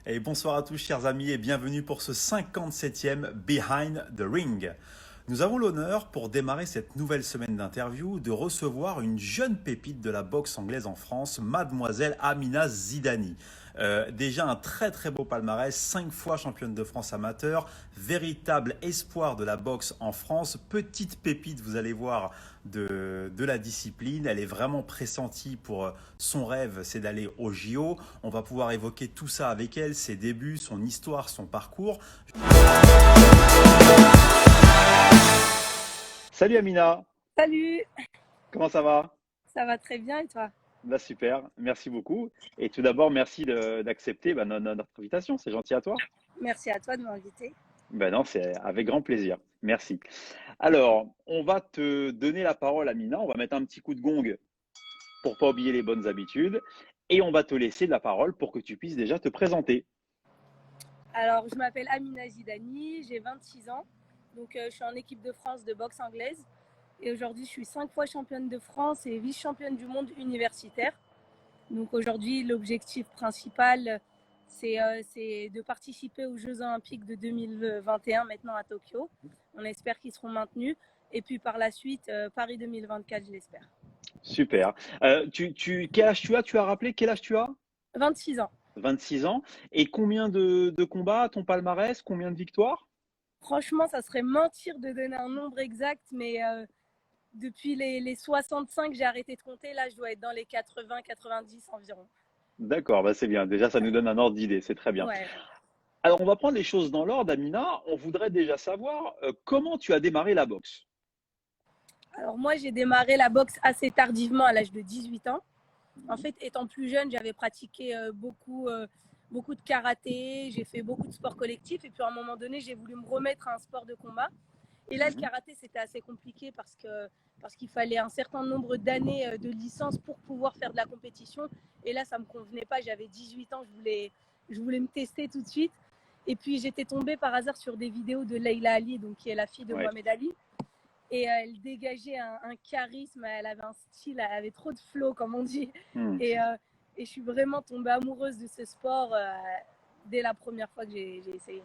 Et bonsoir à tous chers amis et bienvenue pour ce 57e Behind the Ring. Nous avons l'honneur, pour démarrer cette nouvelle semaine d'interview, de recevoir une jeune pépite de la boxe anglaise en France, mademoiselle Amina Zidani. Déjà un très très beau palmarès, 5 fois championne de France amateur, véritable espoir de la boxe en France, petite pépite vous allez voir de la discipline, elle est vraiment pressentie pour son rêve, c'est d'aller au JO. On va pouvoir évoquer tout ça avec elle, ses débuts, son histoire, son parcours. Salut Amina, Salut, comment ça va? ça va très bien et toi? Bah super, merci beaucoup. Et tout d'abord, merci d'accepter notre invitation, c'est gentil à toi. Merci à toi de m'inviter. Ben non, c'est avec grand plaisir. Merci. Alors, on va te donner la parole, Amina. On va mettre un petit coup de gong pour pas oublier les bonnes habitudes. Et on va te laisser la parole pour que tu puisses déjà te présenter. Alors, je m'appelle Amina Zidani, j'ai 26 ans, donc je suis en équipe de France de boxe anglaise et aujourd'hui je suis 5 fois championne de France et vice-championne du monde universitaire. Donc aujourd'hui l'objectif principal c'est de participer aux Jeux Olympiques de 2021 maintenant à Tokyo. On espère qu'ils seront maintenus et puis par la suite Paris 2024 je l'espère. Super. Quel âge tu as? Tu as rappelé quel âge tu as? 26 ans. 26 ans. Et combien de combats, ton palmarès? Combien de victoires? Franchement, ça serait mentir de donner un nombre exact, mais depuis les 65, j'ai arrêté de compter. Là, je dois être dans les 80-90 environ. D'accord, bah c'est bien. Déjà, ça nous donne un ordre d'idée. C'est très bien. Ouais. Alors, on va prendre les choses dans l'ordre, Amina. On voudrait déjà savoir comment tu as démarré la boxe. Alors moi, j'ai démarré la boxe assez tardivement, à l'âge de 18 ans. En fait, étant plus jeune, j'avais pratiqué beaucoup de karaté, j'ai fait beaucoup de sports collectifs. Et puis à un moment donné, j'ai voulu me remettre à un sport de combat. Et là, le Mhm. karaté, c'était assez compliqué parce qu'il fallait un certain nombre d'années de licence pour pouvoir faire de la compétition. Et là, ça ne me convenait pas. J'avais 18 ans, je voulais me tester tout de suite. Et puis, j'étais tombée par hasard sur des vidéos de Leila Ali, donc, qui est la fille de Ouais. Mohamed Ali. Et elle dégageait un charisme, elle avait un style, elle avait trop de flow, comme on dit. Hmm. Et, euh, et je suis vraiment tombée amoureuse de ce sport dès la première fois que j'ai essayé.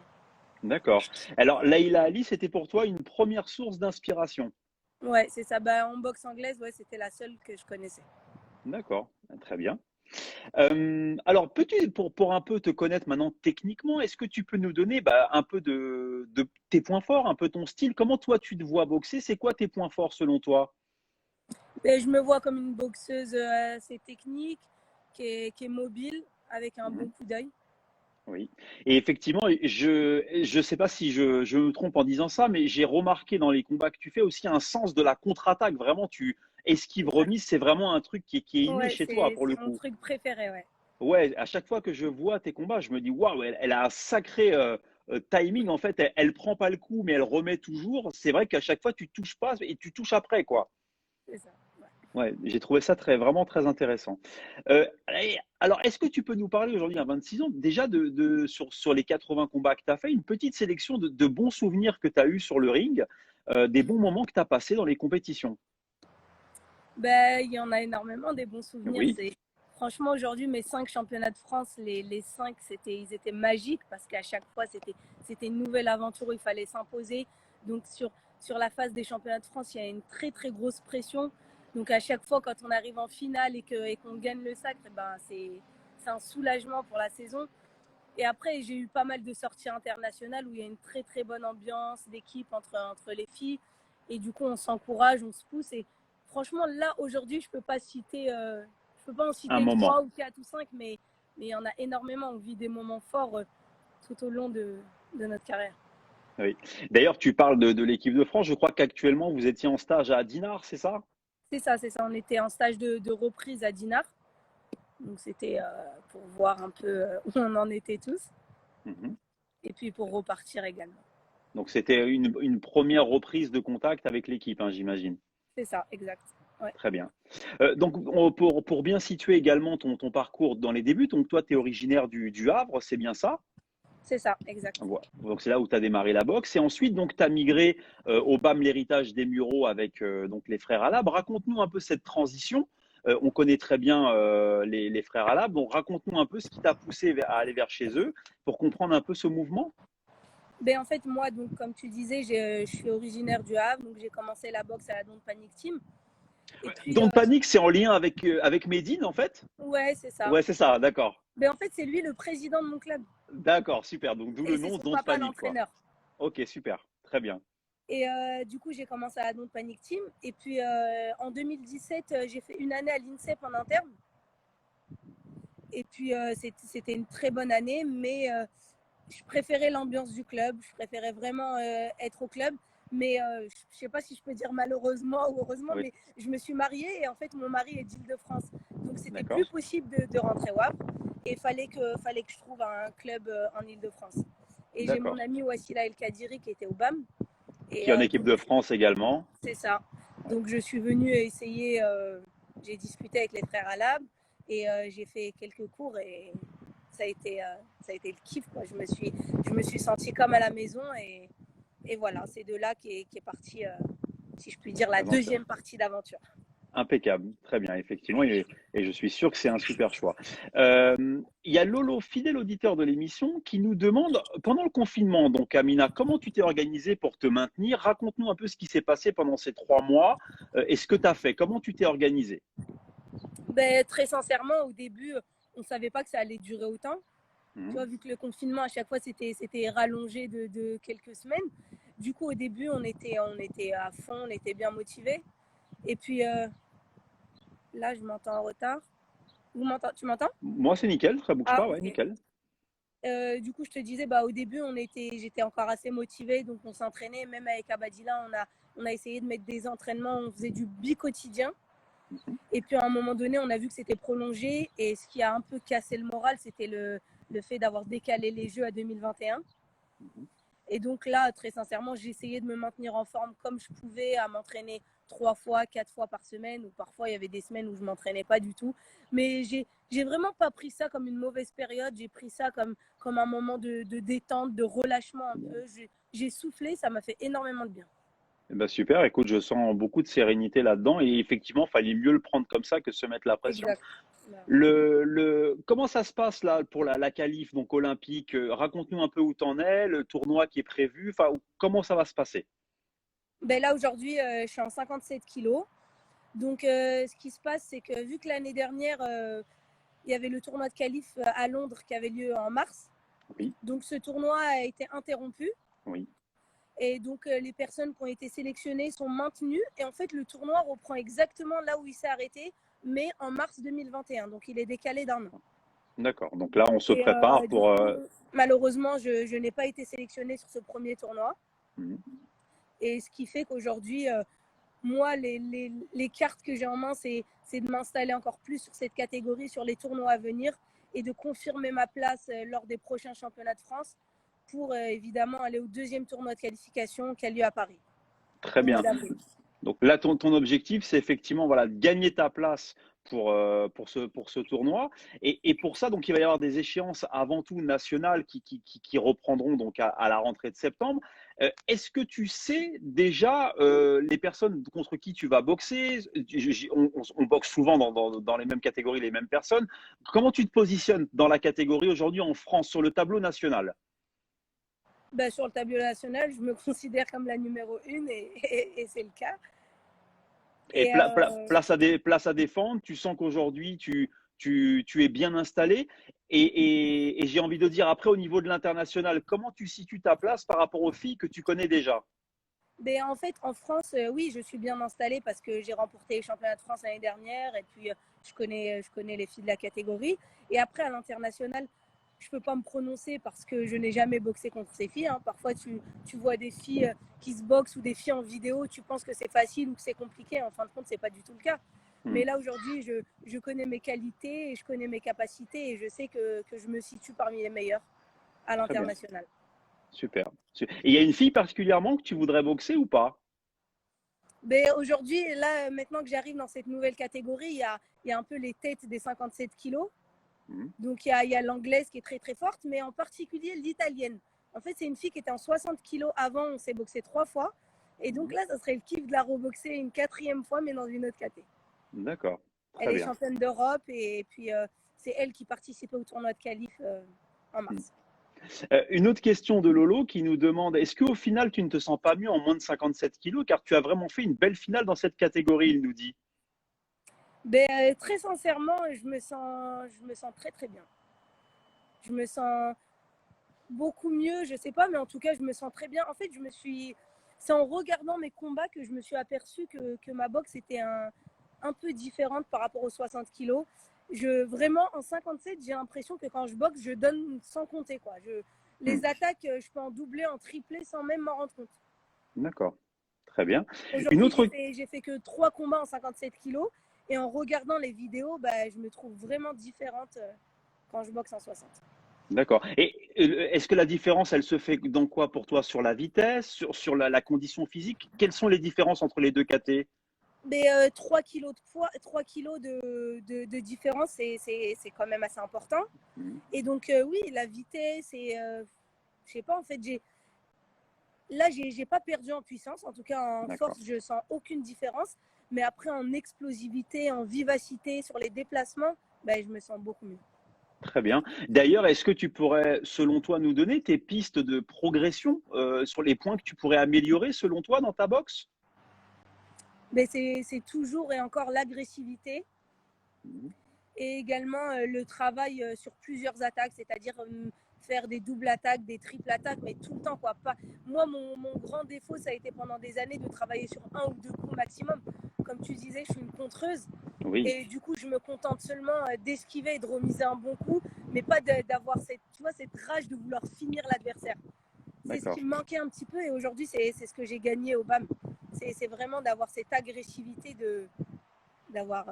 D'accord. Alors, Laïla Ali, c'était pour toi une première source d'inspiration. Ouais, c'est ça. Bah, en boxe anglaise, ouais, c'était la seule que je connaissais. D'accord, très bien. Alors, peux-tu, pour un peu te connaître maintenant techniquement, est-ce que tu peux nous donner un peu de tes points forts, un peu ton style? Comment toi tu te vois boxer? C'est quoi tes points forts selon toi? Et je me vois comme une boxeuse assez technique, qui est mobile, avec un Mhm. bon coup d'œil. Oui. Et effectivement, je sais pas si je me trompe en disant ça, mais j'ai remarqué dans les combats que tu fais aussi un sens de la contre-attaque. Vraiment, tu esquives C'est ça. remise, c'est vraiment un truc qui est inné Ouais, chez toi pour c'est le mon coup. truc préféré, ouais. Ouais, à chaque fois que je vois tes combats, je me dis waouh, elle a un sacré timing en fait. Elle prend pas le coup, mais elle remet toujours. C'est vrai qu'à chaque fois, tu touches pas et tu touches après quoi. C'est ça. Ouais. Ouais, j'ai trouvé ça vraiment très intéressant. Alors, est-ce que tu peux nous parler aujourd'hui à 26 ans, déjà sur les 80 combats que tu as fait, une petite sélection de bons souvenirs que tu as eus sur le ring, des bons moments que tu as passés dans les compétitions? Ben, il y en a énormément des bons souvenirs. Oui. Franchement, aujourd'hui, mes 5 championnats de France, les 5, ils étaient magiques parce qu'à chaque fois, c'était une nouvelle aventure où il fallait s'imposer. Donc, sur la phase des championnats de France, il y a une très, très grosse pression. Donc, à chaque fois, quand on arrive en finale et qu'on gagne le sacre, ben, c'est un soulagement pour la saison. Et après, j'ai eu pas mal de sorties internationales où il y a une très, très bonne ambiance d'équipe entre les filles. Et du coup, on s'encourage, on se pousse. Et franchement, là, aujourd'hui, je peux pas en Un citer moment. 3 ou 4 ou 5, mais il y en a énormément. On vit des moments forts tout au long de notre carrière. Oui. D'ailleurs, tu parles de l'équipe de France. Je crois qu'actuellement, vous étiez en stage à Dinard, c'est ça? C'est ça, c'est ça. On était en stage de reprise à Dinard. Donc, c'était pour voir un peu où on en était tous. Mhm. Et puis pour repartir également. Donc, c'était une première reprise de contact avec l'équipe, hein, j'imagine. C'est ça, exact. Ouais, Très bien. Donc, pour bien situer également ton parcours dans les débuts, donc toi, tu es originaire du Havre, c'est bien ça? c'est ça, exact. Voilà. Donc, c'est là où tu as démarré la boxe. Et ensuite, donc, tu as migré au BAM l'héritage des Mureaux avec donc, les frères Alab. Raconte-nous un peu cette transition. On connaît très bien les frères arabes. Donc, raconte-nous un peu ce qui t'a poussé à aller vers chez eux pour comprendre un peu ce mouvement. Ben, en fait, moi, donc, comme tu disais, je suis originaire du Havre, donc j'ai commencé la boxe à la Don't Panic Team. Et puis, Don't Panic, c'est en lien avec Medine, en fait? ouais, c'est ça. Ouais, c'est ça, d'accord. Ben, en fait, c'est lui le président de mon club D'accord, super. Donc, d'où et le c'est nom son Don't papa Panic, quoi. l'entraîneur. Ok, super. Très bien. Et du coup, j'ai commencé à la Don't Panic Team. Et puis, en 2017, j'ai fait une année à l'INSEP en interne. Et puis, c'était une très bonne année, mais je préférais l'ambiance du club. Je préférais vraiment être au club. Mais je ne sais pas si je peux dire malheureusement ou heureusement, Oui, mais je me suis mariée et en fait, mon mari est d'Île-de-France. Donc, c'était plus d'accord. possible de rentrer au Havre. Et il fallait que je trouve un club en Île-de-France. Et j'ai mon D'accord. ami Wassila El Kadiri qui était au BAM. Qui Et est en équipe donc, de France également. c'est ça. Ouais. Donc je suis venue essayer, j'ai discuté avec les frères Alab et j'ai fait quelques cours et ça a été le kiff. Quoi. Je me suis sentie comme à la maison et voilà, c'est de là qu'est partie, si je puis dire, la L'aventure. deuxième partie d'aventure. Impeccable, très bien, effectivement, et je suis sûr que c'est un super choix. Il y a Lolo, fidèle auditeur de l'émission, qui nous demande, pendant le confinement, donc Amina, comment tu t'es organisée pour te maintenir? Raconte-nous un peu ce qui s'est passé pendant ces 3 mois et ce que tu as fait. Comment tu t'es organisée? Ben, très sincèrement, au début, on ne savait pas que ça allait durer autant. Tu Mhm. vois, vu que le confinement, à chaque fois, c'était rallongé de quelques semaines. Du coup, au début, on était à fond, on était bien motivés. Et puis là, je m'entends en retard. Tu m'entends? Moi, c'est nickel, ça bouge Ah, pas, ouais, ok. nickel. Du coup, je te disais, bah, au début, j'étais encore assez motivée, donc on s'entraînait. Même avec Abadila, on a essayé de mettre des entraînements, on faisait du bi-quotidien. Mhm. Et puis à un moment donné, on a vu que c'était prolongé. Et ce qui a un peu cassé le moral, c'était le fait d'avoir décalé les Jeux à 2021. Mhm. Et donc là, très sincèrement, j'ai essayé de me maintenir en forme comme je pouvais, à m'entraîner 3 fois, 4 fois par semaine, ou parfois il y avait des semaines où je m'entraînais pas du tout. Mais j'ai vraiment pas pris ça comme une mauvaise période. J'ai pris ça comme un moment de détente, de relâchement un Très bien. peu. J'ai soufflé, ça m'a fait énormément de bien. Eh ben, super, écoute, je sens beaucoup de sérénité là-dedans et effectivement, il fallait mieux le prendre comme ça que se mettre la pression. Exact. Comment ça se passe là pour la qualif donc olympique? Raconte-nous un peu où t'en es, le tournoi qui est prévu, enfin, comment ça va se passer? Ben là, aujourd'hui, je suis en 57 kilos. Donc, ce qui se passe, c'est que vu que l'année dernière, il y avait le tournoi de qualif à Londres qui avait lieu en mars, Oui, donc ce tournoi a été interrompu. oui, Et donc, les personnes qui ont été sélectionnées sont maintenues. Et en fait, le tournoi reprend exactement là où il s'est arrêté, mais en mars 2021. Donc, il est décalé d'un an. d'accord. Donc là, on se Et prépare du pour. coup, malheureusement, je n'ai pas été sélectionnée sur ce premier tournoi. Mhm. Et ce qui fait qu'aujourd'hui, moi, les cartes que j'ai en main, c'est de m'installer encore plus sur cette catégorie, sur les tournois à venir et de confirmer ma place lors des prochains championnats de France pour évidemment aller au deuxième tournoi de qualification qui a lieu à Paris Très au mois bien. d'avril. Donc là, ton objectif, c'est effectivement voilà, de gagner ta place pour ce tournoi. Et pour ça, donc, il va y avoir des échéances avant tout nationales qui reprendront donc à la rentrée de septembre. Est-ce que tu sais déjà les personnes contre qui tu vas boxer? On boxe souvent dans les mêmes catégories, les mêmes personnes. Comment tu te positionnes dans la catégorie aujourd'hui en France, sur le tableau national? Ben, sur le tableau national, je me considère comme la numéro 1 et c'est le cas. Et Et place à défendre, tu sens qu'aujourd'hui, tu es bien installé. Et j'ai envie de dire, après, au niveau de l'international, comment tu situes ta place par rapport aux filles que tu connais déjà? ben, en fait, en France, oui, je suis bien installée parce que j'ai remporté les championnats de France l'année dernière et puis je connais les filles de la catégorie. Et après, à l'international, je ne peux pas me prononcer parce que je n'ai jamais boxé contre ces filles. Hein. Parfois, tu vois des filles qui se boxent ou des filles en vidéo, tu penses que c'est facile ou que c'est compliqué. En fin de compte, ce n'est pas du tout le cas. Hmm, Mais là, aujourd'hui, je connais mes qualités et je connais mes capacités et je sais que je me situe parmi les meilleurs à très bien, l'international. super. Et il y a une fille particulièrement que tu voudrais boxer ou pas? Mais aujourd'hui, là, maintenant que j'arrive dans cette nouvelle catégorie, il y a un peu les têtes des 57 kilos. Hmm, Donc, il y a l'anglaise qui est très, très forte, mais en particulier l'italienne. En fait, c'est une fille qui était en 60 kilos avant. On s'est boxé 3 fois. Et donc hmm, là, ça serait le kiff de la reboxer une quatrième fois, mais dans une autre caté. d'accord. Très Elle est bien. championne d'Europe et puis c'est elle qui participait au tournoi de qualif en Hmm. mars. Une autre question de Lolo qui nous demande, est-ce qu'au final, tu ne te sens pas mieux en moins de 57 kilos, car tu as vraiment fait une belle finale dans cette catégorie, il nous dit. Très sincèrement, je me sens très très bien. Je me sens beaucoup mieux, je sais pas, mais en tout cas, je me sens très bien. En fait, c'est en regardant mes combats que je me suis aperçue que ma boxe était un peu différente par rapport aux 60 kilos. Vraiment, en 57, j'ai l'impression que quand je boxe, je donne sans compter, quoi. Hmm. Les attaques, je peux en doubler, en tripler sans même m'en rendre compte. D'accord. Très bien. Une Aujourd'hui, autre. j'ai fait que 3 combats en 57 kilos. Et en regardant les vidéos, je me trouve vraiment différente quand je boxe en 60. D'accord. Et est-ce que la différence, elle se fait dans quoi pour toi? Sur la vitesse, sur la condition physique? Quelles sont les différences entre les deux KT? 3 kilos de poids, 3 kilos de différence, c'est quand même assez important. Mhm. Et donc, oui, la vitesse, je sais pas, en fait, là, j'ai pas perdu en puissance. En tout cas, en D'accord. force, je sens aucune différence. Mais après, en explosivité, en vivacité, sur les déplacements, je me sens beaucoup mieux. Très bien. D'ailleurs, est-ce que tu pourrais, selon toi, nous donner tes pistes de progression sur les points que tu pourrais améliorer, selon toi, dans ta boxe? C'est toujours et encore l'agressivité Mhm. et également le travail sur plusieurs attaques, c'est-à-dire faire des doubles attaques, des triples attaques, mais tout le temps, quoi. Pas... Moi, mon grand défaut, ça a été pendant des années de travailler sur 1 ou 2 coups maximum. Comme tu disais, je suis une contreuse. Oui, Et du coup, je me contente seulement d'esquiver et de remiser un bon coup, mais pas d'avoir cette rage de vouloir finir l'adversaire. C'est ce qui d'accord. me manquait un petit peu et aujourd'hui, c'est ce que j'ai gagné au BAM. C'est vraiment d'avoir cette agressivité, d'avoir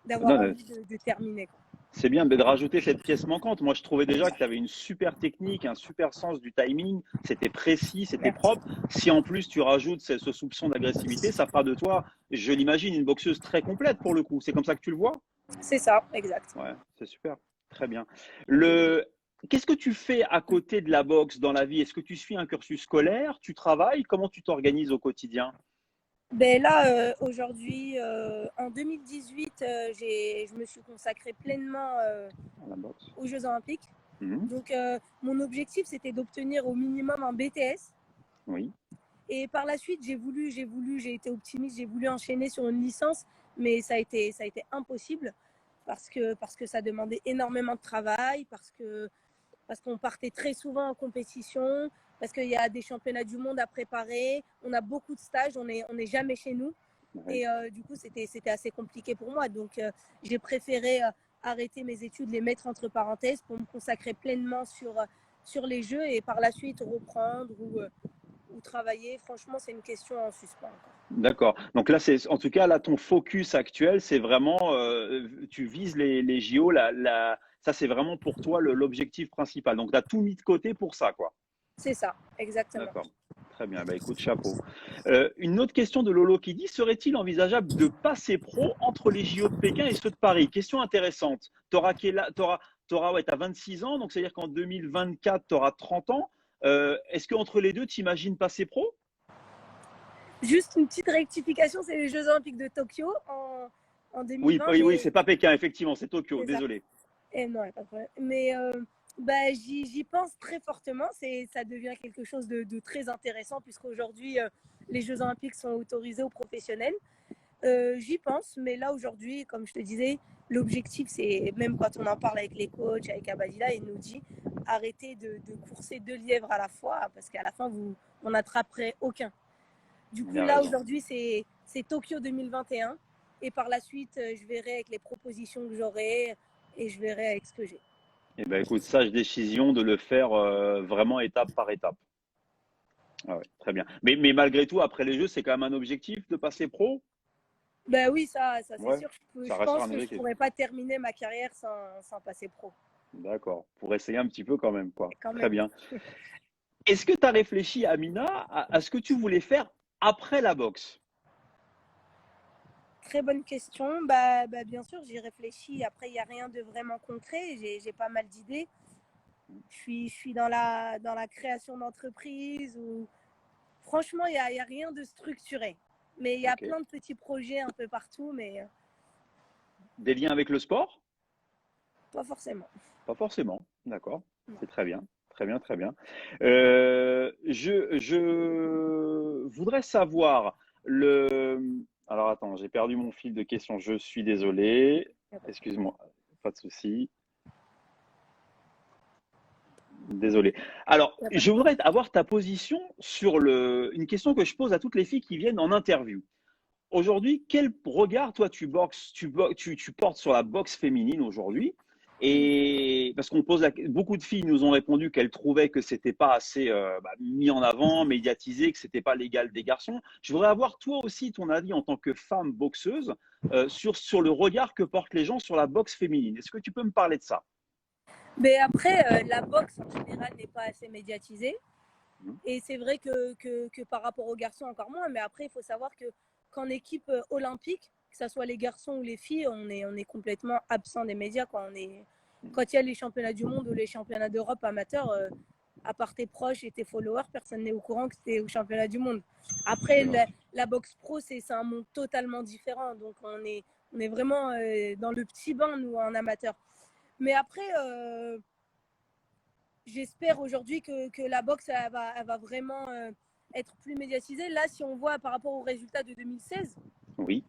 Non, envie de terminer, quoi. c'est bien de rajouter cette pièce manquante. Moi, je trouvais déjà que tu avais une super technique, un super sens du timing. C'était précis, c'était Merci. propre. Si en plus tu rajoutes ce soupçon d'agressivité, ça fera de toi, je l'imagine, une boxeuse très complète pour le coup. C'est comme ça que tu le vois? C'est ça, exact. Ouais, c'est super. Très bien. Le... Qu'est-ce que tu fais à côté de la boxe dans la vie? Est-ce que tu suis un cursus scolaire? Tu travailles? Comment tu t'organises au quotidien? Là, aujourd'hui, en 2018, je me suis consacrée pleinement À la boxe. aux Jeux Olympiques. Mhm. Donc, mon objectif, c'était d'obtenir au minimum un BTS. Oui, Et par la suite, j'ai été optimiste, j'ai voulu enchaîner sur une licence, mais ça a été impossible parce que ça demandait énormément de travail, parce qu'on partait très souvent en compétition, parce qu'il y a des championnats du monde à préparer, on a beaucoup de stages, on est jamais chez nous. oui. Et du coup, c'était assez compliqué pour moi. Donc, j'ai préféré arrêter mes études, les mettre entre parenthèses pour me consacrer pleinement sur les jeux et par la suite reprendre ou travailler. Franchement, c'est une question en suspens encore. D'accord. Donc là, c'est en tout cas là ton focus actuel, c'est vraiment tu vises les JO. Ça, c'est vraiment pour toi l'objectif principal. Donc tu as tout mis de côté pour ça, quoi. C'est ça, exactement. D'accord. Très bien. Bah, écoute, chapeau. Une autre question de Lolo qui dit, serait-il envisageable de passer pro entre les JO de Pékin et ceux de Paris? Question intéressante. Ouais, t'as 26 ans, donc c'est-à-dire qu'en 2024, tu auras 30 ans. Est-ce qu'entre les deux, tu imagines passer pro? Juste une petite rectification, c'est les Jeux Olympiques de Tokyo en Oui, 2020, oui, oui, mais c'est pas Pékin, effectivement, c'est Tokyo, c'est ça. désolé. Et non, pas de problème. Mais j'y pense très fortement. Ça devient quelque chose de très intéressant puisqu'aujourd'hui, les Jeux Olympiques sont autorisés aux professionnels. J'y pense, mais là aujourd'hui, comme je te disais, l'objectif, c'est même quand on en parle avec les coachs, avec Abadila, il nous dit arrêtez de courser 2 lièvres à la fois parce qu'à la fin, vous n'en attraperez aucun. Du Il coup, a là raison. aujourd'hui, c'est Tokyo 2021 et par la suite, je verrai avec les propositions que j'aurai et je verrai avec ce que j'ai. Eh ben, écoute, sage décision de le faire vraiment étape par étape. Ah ouais, très bien. Mais malgré tout, après les Jeux, c'est quand même un objectif de passer pro? Oui, ça c'est Ouais, sûr. ça Je restera pense un que je ne objectif. pourrais pas terminer ma carrière sans passer pro. D'accord. Pour essayer un petit peu quand même, quoi. Quand Très même. bien. Est-ce que tu as réfléchi, Amina, à ce que tu voulais faire après la boxe? Très bonne question. Bien sûr, j'y réfléchis. Après, il n'y a rien de vraiment concret. J'ai pas mal d'idées. Je suis dans la création d'entreprise. Franchement, il y a rien de structuré. Mais il y a Ok. plein de petits projets un peu partout. Mais Des liens avec le sport? Pas forcément. Pas forcément, d'accord. Non. C'est très bien, très bien, très bien. Je voudrais savoir le. Alors attends, j'ai perdu mon fil de questions. Je suis désolé. Y a pas de problème. Excuse-moi, pas de souci. Désolé. Alors, Y a pas de je problème. voudrais avoir ta position sur une question que je pose à toutes les filles qui viennent en interview. Aujourd'hui, quel regard, toi, tu portes sur la boxe féminine aujourd'hui? Et parce qu'on beaucoup de filles nous ont répondu qu'elles trouvaient que c'était pas assez mis en avant, médiatisé, que c'était pas l'égal des garçons. Je voudrais avoir toi aussi ton avis en tant que femme boxeuse sur le regard que portent les gens sur la boxe féminine. Est-ce que tu peux me parler de ça? Mais après, la boxe en général n'est pas assez médiatisée. Mhm. Et c'est vrai que par rapport aux garçons encore moins. Mais après, il faut savoir qu'en équipe olympique, que ce soit les garçons ou les filles, on est complètement absent des médias. Quand il y a les championnats du monde ou les championnats d'Europe amateurs, à part tes proches et tes followers, personne n'est au courant que tu es au championnat du monde. Après, C'est vrai. la boxe pro, c'est un monde totalement différent. Donc, on est vraiment dans le petit bain, nous, en amateur. Mais après, j'espère aujourd'hui que la boxe elle va vraiment être plus médiatisée. Là, si on voit par rapport aux résultats de 2016, Oui.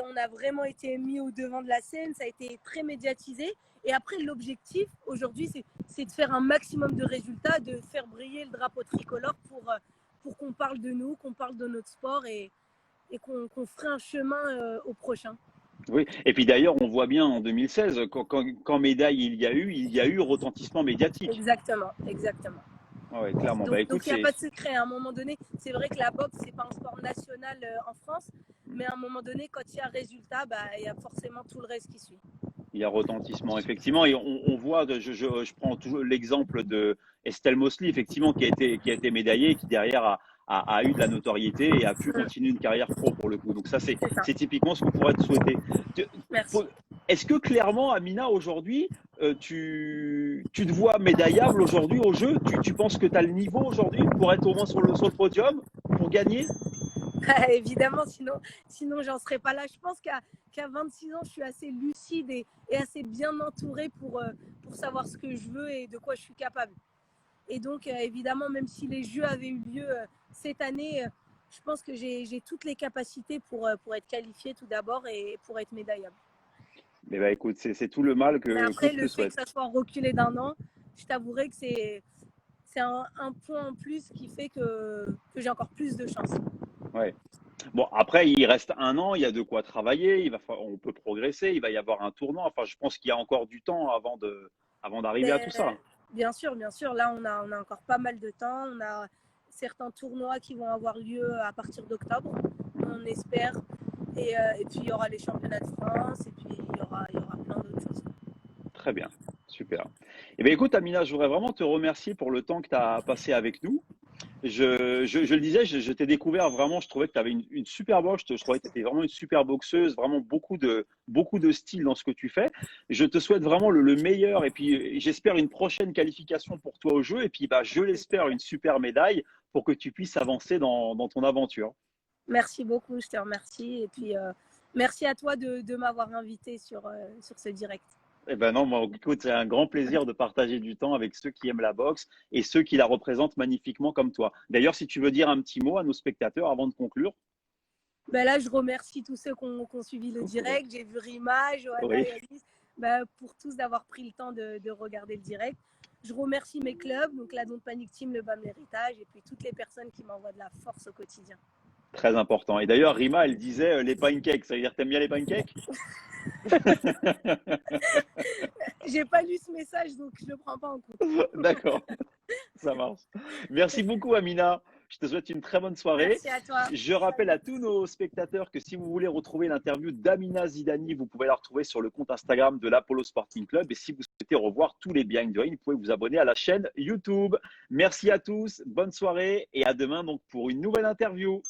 on a vraiment été mis au devant de la scène, ça a été très médiatisé. Et après, l'objectif aujourd'hui, c'est de faire un maximum de résultats, de faire briller le drapeau tricolore pour qu'on parle de nous, qu'on parle de notre sport et qu'on ferait un chemin au prochain. Oui, et puis d'ailleurs, on voit bien en 2016, quand médaille il y a eu retentissement médiatique. Exactement, exactement. Ah ouais, clairement. Bah Donc écoute, il n'y a pas de secret. À un moment donné, c'est vrai que la boxe, c'est pas un sport national en France, mais à un moment donné, quand il y a résultat, il y a forcément tout le reste qui suit. il y a retentissement, effectivement, et on voit, je prends toujours l'exemple de Estelle Mosley, effectivement, qui a été médaillée, et qui derrière a eu de la notoriété et a pu continuer une carrière pro pour le coup. Donc ça, C'est ça. c'est typiquement ce qu'on pourrait te souhaiter. Merci. Est-ce que clairement, Amina, aujourd'hui, tu te vois médaillable aujourd'hui au jeu? Tu penses que tu as le niveau aujourd'hui pour être au moins sur le podium, pour gagner? Évidemment, sinon j'en serais pas là. Je pense qu'à 26 ans, je suis assez lucide et assez bien entourée pour savoir ce que je veux et de quoi je suis capable. Et donc, évidemment, même si les Jeux avaient eu lieu cette année, je pense que j'ai toutes les capacités pour être qualifiée tout d'abord et pour être médaillable. Mais bah écoute, c'est tout le mal Mais que après, je te le fait que souhaite. ça soit reculé d'un an, je t'avouerai que c'est un point en plus qui fait que j'ai encore plus de chance. Ouais. Bon, après, il reste un an, il y a de quoi travailler, on peut progresser, il va y avoir un tournant. Enfin, je pense qu'il y a encore du temps avant d'arriver à tout Mais, ça. bien sûr, bien sûr. Là, on a encore pas mal de temps. On a certains tournois qui vont avoir lieu à partir d'octobre, on espère. Et puis, il y aura les championnats de France et puis il y aura plein d'autres choses. Très bien, super. Eh bien, écoute, Amina, je voudrais vraiment te remercier pour le temps que tu as passé avec nous. Je le disais, je t'ai découvert vraiment, je trouvais que tu avais une super boxe, je trouvais que tu étais vraiment une super boxeuse, vraiment beaucoup de style dans ce que tu fais. Je te souhaite vraiment le meilleur et puis j'espère une prochaine qualification pour toi au jeu et puis bah, je l'espère une super médaille pour que tu puisses avancer dans ton aventure. Merci beaucoup, je te remercie. Et puis, merci à toi de m'avoir invité sur ce direct. Eh ben non, moi, écoute, c'est un grand plaisir de partager du temps avec ceux qui aiment la boxe et ceux qui la représentent magnifiquement comme toi. D'ailleurs, si tu veux dire un petit mot à nos spectateurs avant de conclure. Là, je remercie tous ceux qui ont suivi le direct. J'ai vu Rima, Johanna Oui, et Alice, pour tous d'avoir pris le temps de regarder le direct. Je remercie mes clubs, donc la Don't Panic Team, le BAM L'Héritage, et puis toutes les personnes qui m'envoient de la force au quotidien. très important. Et d'ailleurs, Rima, elle disait les pancakes. Ça veut dire que t'aimes bien les pancakes? J'ai pas lu ce message, donc je le prends pas en compte. D'accord, ça marche. Merci beaucoup, Amina. Je te souhaite une très bonne soirée. Merci à toi. Je rappelle à tous nos spectateurs que si vous voulez retrouver l'interview d'Amina Zidani, vous pouvez la retrouver sur le compte Instagram de l'Apollo Sporting Club. Et si vous souhaitez revoir tous les behind the ring, vous pouvez vous abonner à la chaîne YouTube. Merci à tous, bonne soirée et à demain donc pour une nouvelle interview.